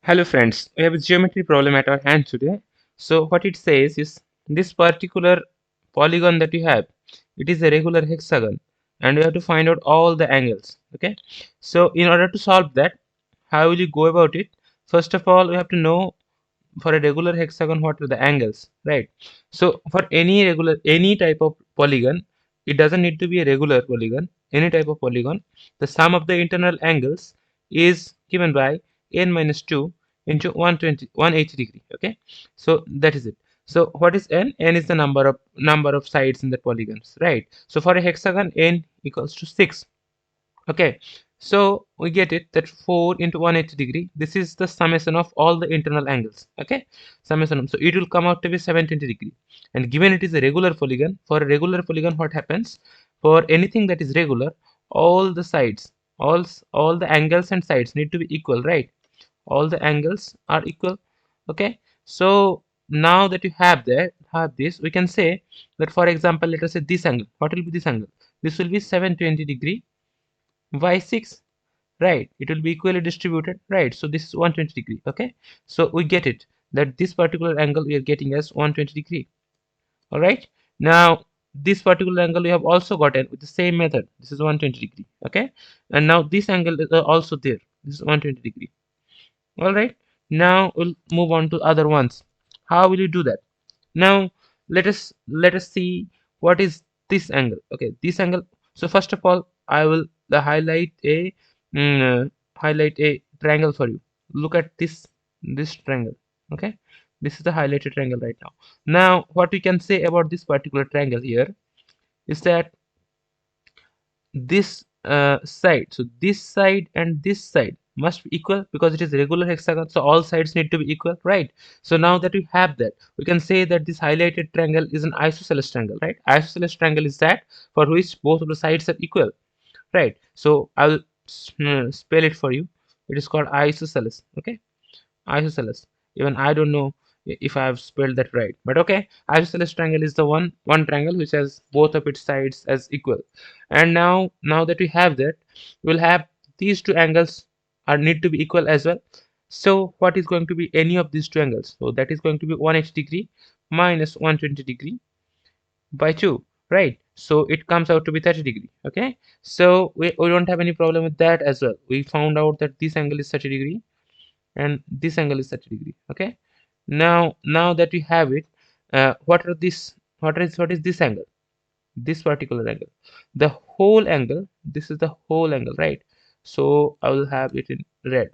Hello friends, we have a geometry problem at our hand today. So what it says is this particular polygon that you have, it is a regular hexagon and we have to find out all the angles. Okay, so in order to solve that, how will you go about it? First of all, we have to know for a regular hexagon what are the angles, right? So for any type of polygon, it doesn't need to be a regular polygon. Any type of polygon, the sum of the internal angles is given by n minus 2 into 180 degree. Okay, so that is it. So what is n is the number of sides in the polygons, right? So for a hexagon, n equals to 6. Okay, so we get it that 4 into 180 degree, this is the summation of all the internal angles. Okay, summation, so it will come out to be 720 degree. And given it is a regular polygon, for a regular polygon, what happens? For anything that is regular, all the sides, all the angles and sides need to be equal, right? All the angles are equal. Okay, so now that you have this, we can say that, for example, let us say this angle. What will be this angle? This will be 720 degree by 6, right? It will be equally distributed, right? So this is 120 degree. Okay, so we get it that this particular angle we are getting as 120 degree. All right, now this particular angle we have also gotten with the same method. This is 120 degree. Okay, and now this angle is also there. This is 120 degree. All right, now we'll move on to other ones. How will you do that? Now let us see what is this angle. Okay, this angle. So first of all, I will highlight a highlight a triangle for you. Look at this triangle. Okay, this is the highlighted triangle right now. Now what we can say about this particular triangle here is that this side, so this side and this side must be equal because it is a regular hexagon, so all sides need to be equal, right? So now that we have that, we can say that this highlighted triangle is an isosceles triangle, right? Isosceles triangle is that for which both of the sides are equal, right? So I'll spell it for you. It is called isosceles. Okay, isosceles. Even I don't know if I have spelled that right, but okay, isosceles triangle is the one triangle which has both of its sides as equal. And now that we have that, we'll have these two angles are need to be equal as well. So what is going to be any of these two angles? So that is going to be 180 degree minus 120 degree by 2, right? So it comes out to be 30 degree. Okay, so we don't have any problem with that as well. We found out that this angle is 30 degree and this angle is 30 degree. Okay, now that we have it, what is this angle? This particular angle, the whole angle, this is the whole angle, right? So I will have it in red.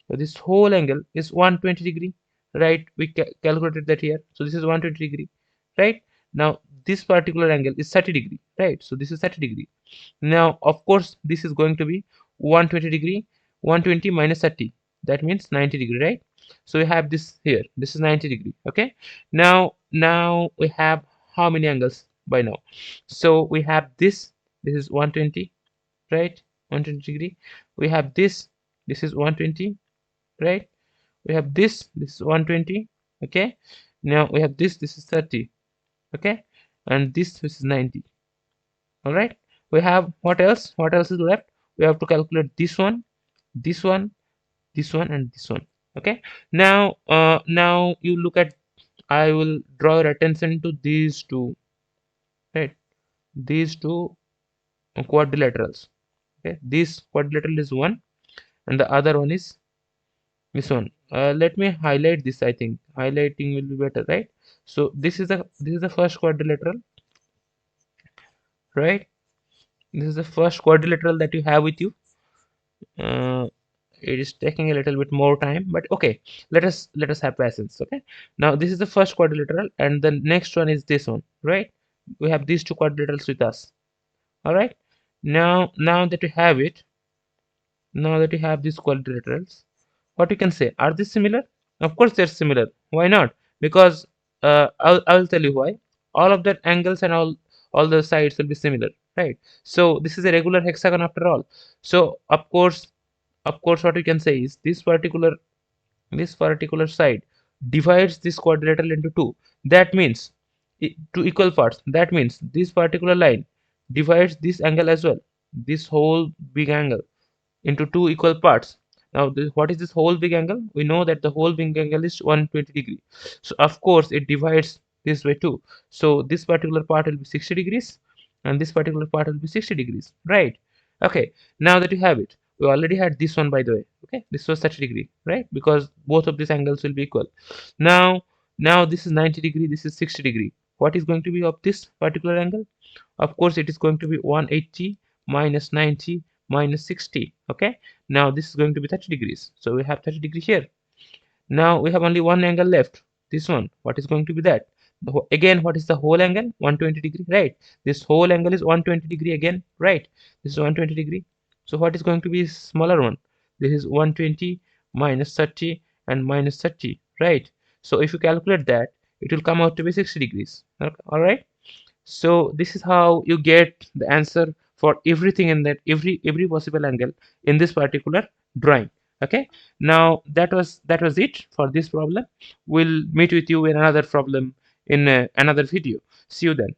So this whole angle is 120 degree, right? We calculated that here. So this is 120 degree, right? Now this particular angle is 30 degree, right? So this is 30 degree. Now of course this is going to be 120 degree. 120 minus 30, that means 90 degree, right? So we have this here, this is 90 degree. Okay, now we have how many angles by now? So we have this is 120, right? 120 degree. We have this is 120, right? We have this is 120. Okay, now we have this is 30. Okay, and this is 90. All right, we have what else is left? We have to calculate this one, this one, this one, and this one. Okay, now you look at, I will draw your attention to these two, right? These two quadrilaterals. Okay, this quadrilateral is one and the other one is this one. Let me highlight this. I think highlighting will be better, right? So this is the first quadrilateral, right? This is the first quadrilateral that you have with you. uh, it is taking a little bit more time, but okay, let us have patience. Okay, now this is the first quadrilateral and the next one is this one, right? We have these two quadrilaterals with us. All right, now that we have it, now that we have these quadrilaterals, what you can say, are these similar? Of course they're similar. Why not? Because I'll tell you why. All of that angles and all the sides will be similar, right? So this is a regular hexagon after all. So of course what we can say is this particular side divides this quadrilateral into two. That means two equal parts. That means this particular line divides this angle as well, this whole big angle, into two equal parts. Now what is this whole big angle? We know that the whole big angle is 120 degree. So of course it divides this way too. So this particular part will be 60 degrees and this particular part will be 60 degrees, right? Okay, now that you have it, we already had this one, by the way. Okay, this was 30 degree, right? Because both of these angles will be equal. Now this is 90 degree, this is 60 degree. What is going to be of this particular angle? Of course it is going to be 180 minus 90 minus 60. Okay, now this is going to be 30 degrees, so we have 30 degrees here. Now we have only one angle left, this one. What is going to be that? Again, what is the whole angle? 120 degree, right? This whole angle is 120 degree again, right? This is 120 degree. So what is going to be smaller one? This is 120 minus 30 and minus 30, right? So if you calculate that, it will come out to be 60 degrees. Okay, all right. So this is how you get the answer for everything in that, every possible angle in this particular drawing. Okay, now that was it for this problem. We'll meet with you in another problem in another video. See you then.